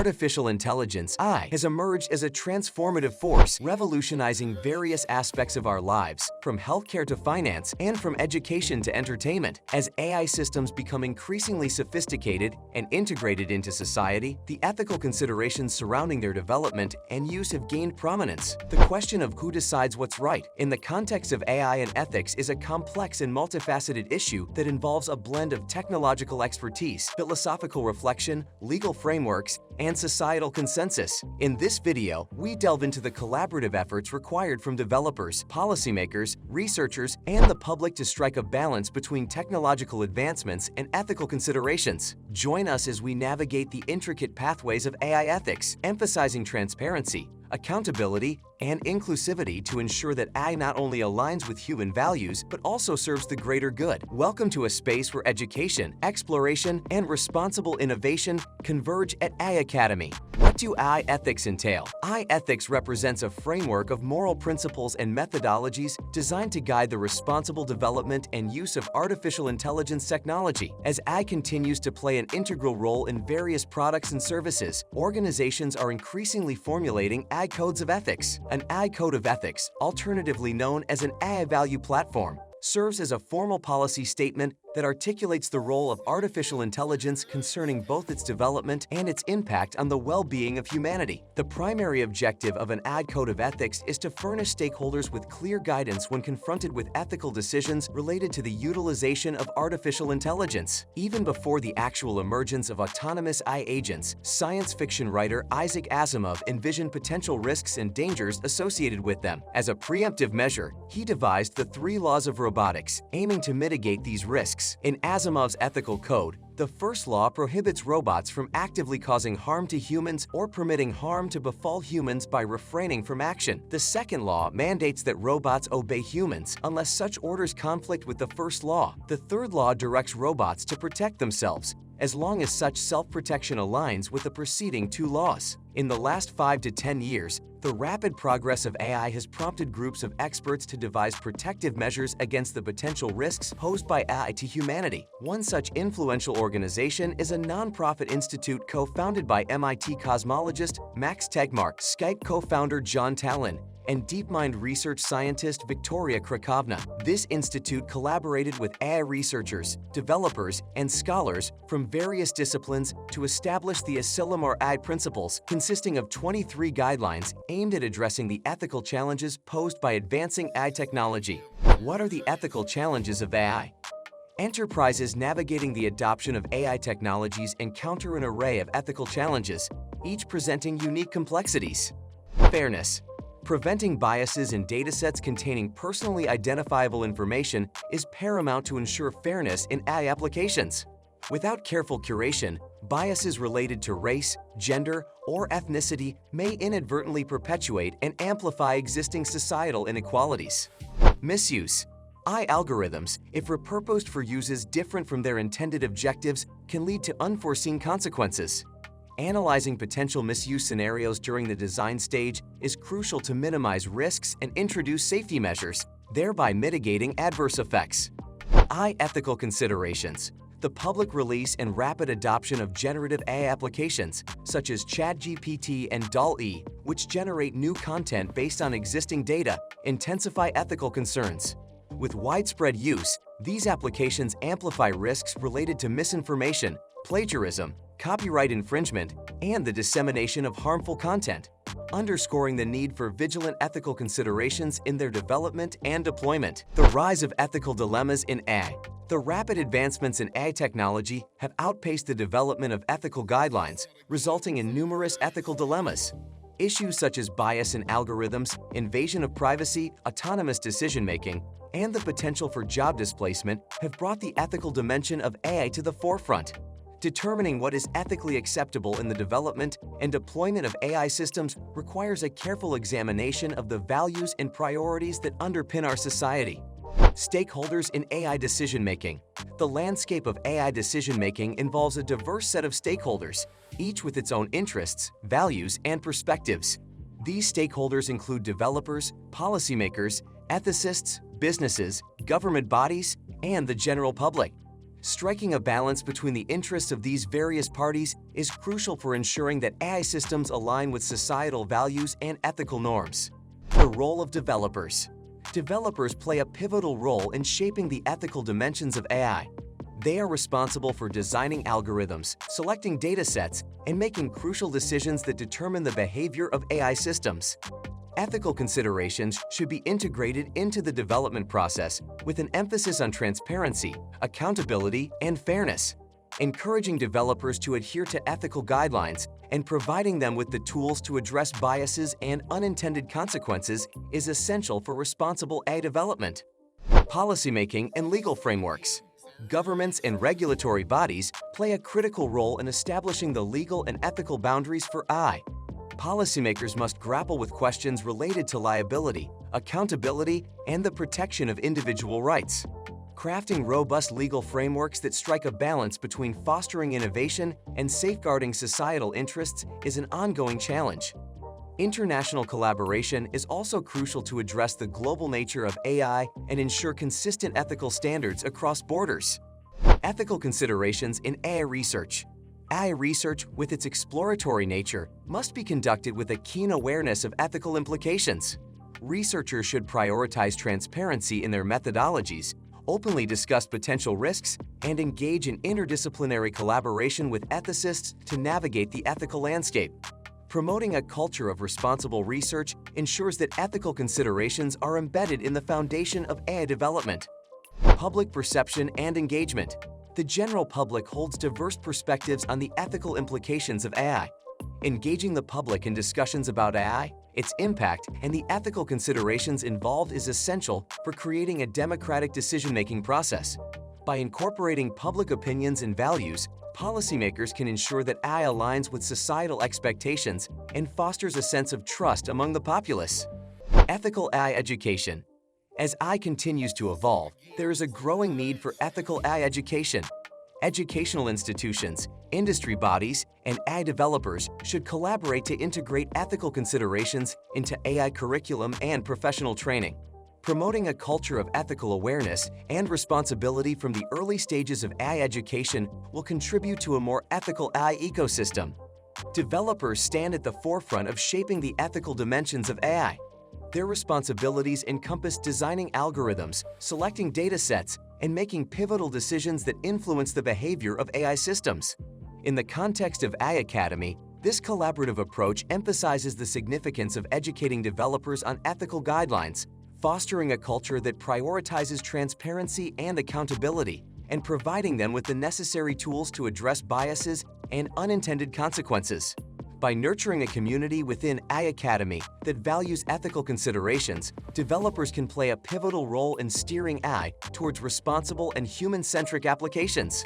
Artificial intelligence, AI, has emerged as a transformative force, revolutionizing various aspects of our lives, from healthcare to finance and from education to entertainment. As AI systems become increasingly sophisticated and integrated into society, the ethical considerations surrounding their development and use have gained prominence. The question of who decides what's right in the context of AI and ethics is a complex and multifaceted issue that involves a blend of technological expertise, philosophical reflection, legal frameworks, and societal consensus. In this video, we delve into the collaborative efforts required from developers, policymakers, researchers, and the public to strike a balance between technological advancements and ethical considerations. Join us as we navigate the intricate pathways of AI ethics, emphasizing transparency, accountability, and inclusivity to ensure that AI not only aligns with human values, but also serves the greater good. Welcome to a space where education, exploration, and responsible innovation converge at AI Academy. What do AI ethics entail? AI ethics represents a framework of moral principles and methodologies designed to guide the responsible development and use of artificial intelligence technology. As AI continues to play an integral role in various products and services, organizations are increasingly formulating AI codes of ethics. An AI code of ethics, alternatively known as an AI value platform, serves as a formal policy statement that articulates the role of artificial intelligence concerning both its development and its impact on the well-being of humanity. The primary objective of an AI code of ethics is to furnish stakeholders with clear guidance when confronted with ethical decisions related to the utilization of artificial intelligence. Even before the actual emergence of autonomous AI agents, science fiction writer Isaac Asimov envisioned potential risks and dangers associated with them. As a preemptive measure, he devised the 3 laws of robotics, aiming to mitigate these risks. In Asimov's ethical code, the first law prohibits robots from actively causing harm to humans or permitting harm to befall humans by refraining from action. The second law mandates that robots obey humans unless such orders conflict with the first law. The third law directs robots to protect themselves, as long as such self-protection aligns with the preceding 2 laws. In the last 5 to 10 years, the rapid progress of AI has prompted groups of experts to devise protective measures against the potential risks posed by AI to humanity. One such influential organization is a nonprofit institute co-founded by MIT cosmologist Max Tegmark, Skype co-founder John Tallon, and DeepMind research scientist Victoria Krakovna. This institute collaborated with AI researchers, developers, and scholars from various disciplines to establish the Asilomar AI principles, consisting of 23 guidelines aimed at addressing the ethical challenges posed by advancing AI technology. What are the ethical challenges of AI? Enterprises navigating the adoption of AI technologies encounter an array of ethical challenges, each presenting unique complexities. Fairness. Preventing biases in datasets containing personally identifiable information is paramount to ensure fairness in AI applications. Without careful curation, biases related to race, gender, or ethnicity may inadvertently perpetuate and amplify existing societal inequalities. Misuse. AI algorithms, if repurposed for uses different from their intended objectives, can lead to unforeseen consequences. Analyzing potential misuse scenarios during the design stage is crucial to minimize risks and introduce safety measures, thereby mitigating adverse effects. AI ethical considerations. The public release and rapid adoption of generative AI applications, such as ChatGPT and DALL-E, which generate new content based on existing data, intensify ethical concerns. With widespread use, these applications amplify risks related to misinformation, plagiarism, copyright infringement, and the dissemination of harmful content, underscoring the need for vigilant ethical considerations in their development and deployment. The rise of ethical dilemmas in AI. The rapid advancements in AI technology have outpaced the development of ethical guidelines, resulting in numerous ethical dilemmas. Issues such as bias in algorithms, invasion of privacy, autonomous decision-making, and the potential for job displacement have brought the ethical dimension of AI to the forefront. Determining what is ethically acceptable in the development and deployment of AI systems requires a careful examination of the values and priorities that underpin our society. Stakeholders in AI decision-making. The landscape of AI decision-making involves a diverse set of stakeholders, each with its own interests, values, and perspectives. These stakeholders include developers, policymakers, ethicists, businesses, government bodies, and the general public. Striking a balance between the interests of these various parties is crucial for ensuring that AI systems align with societal values and ethical norms. The role of developers. Developers play a pivotal role in shaping the ethical dimensions of AI. They are responsible for designing algorithms, selecting datasets, and making crucial decisions that determine the behavior of AI systems. Ethical considerations should be integrated into the development process with an emphasis on transparency, accountability, and fairness. Encouraging developers to adhere to ethical guidelines and providing them with the tools to address biases and unintended consequences is essential for responsible AI development. Policymaking and legal frameworks. Governments and regulatory bodies play a critical role in establishing the legal and ethical boundaries for AI. Policymakers must grapple with questions related to liability, accountability, and the protection of individual rights. Crafting robust legal frameworks that strike a balance between fostering innovation and safeguarding societal interests is an ongoing challenge. International collaboration is also crucial to address the global nature of AI and ensure consistent ethical standards across borders. Ethical considerations in AI research. AI research, with its exploratory nature, must be conducted with a keen awareness of ethical implications. Researchers should prioritize transparency in their methodologies, openly discuss potential risks, and engage in interdisciplinary collaboration with ethicists to navigate the ethical landscape. Promoting a culture of responsible research ensures that ethical considerations are embedded in the foundation of AI development. Public perception and engagement. The general public holds diverse perspectives on the ethical implications of AI. Engaging the public in discussions about AI, its impact, and the ethical considerations involved is essential for creating a democratic decision-making process. By incorporating public opinions and values, policymakers can ensure that AI aligns with societal expectations and fosters a sense of trust among the populace. Ethical AI education. As AI continues to evolve, there is a growing need for ethical AI education. Educational institutions, industry bodies, and AI developers should collaborate to integrate ethical considerations into AI curriculum and professional training. Promoting a culture of ethical awareness and responsibility from the early stages of AI education will contribute to a more ethical AI ecosystem. Developers stand at the forefront of shaping the ethical dimensions of AI. Their responsibilities encompass designing algorithms, selecting datasets, and making pivotal decisions that influence the behavior of AI systems. In the context of AI Academy, this collaborative approach emphasizes the significance of educating developers on ethical guidelines, fostering a culture that prioritizes transparency and accountability, and providing them with the necessary tools to address biases and unintended consequences. By nurturing a community within AI Academy that values ethical considerations, developers can play a pivotal role in steering AI towards responsible and human-centric applications.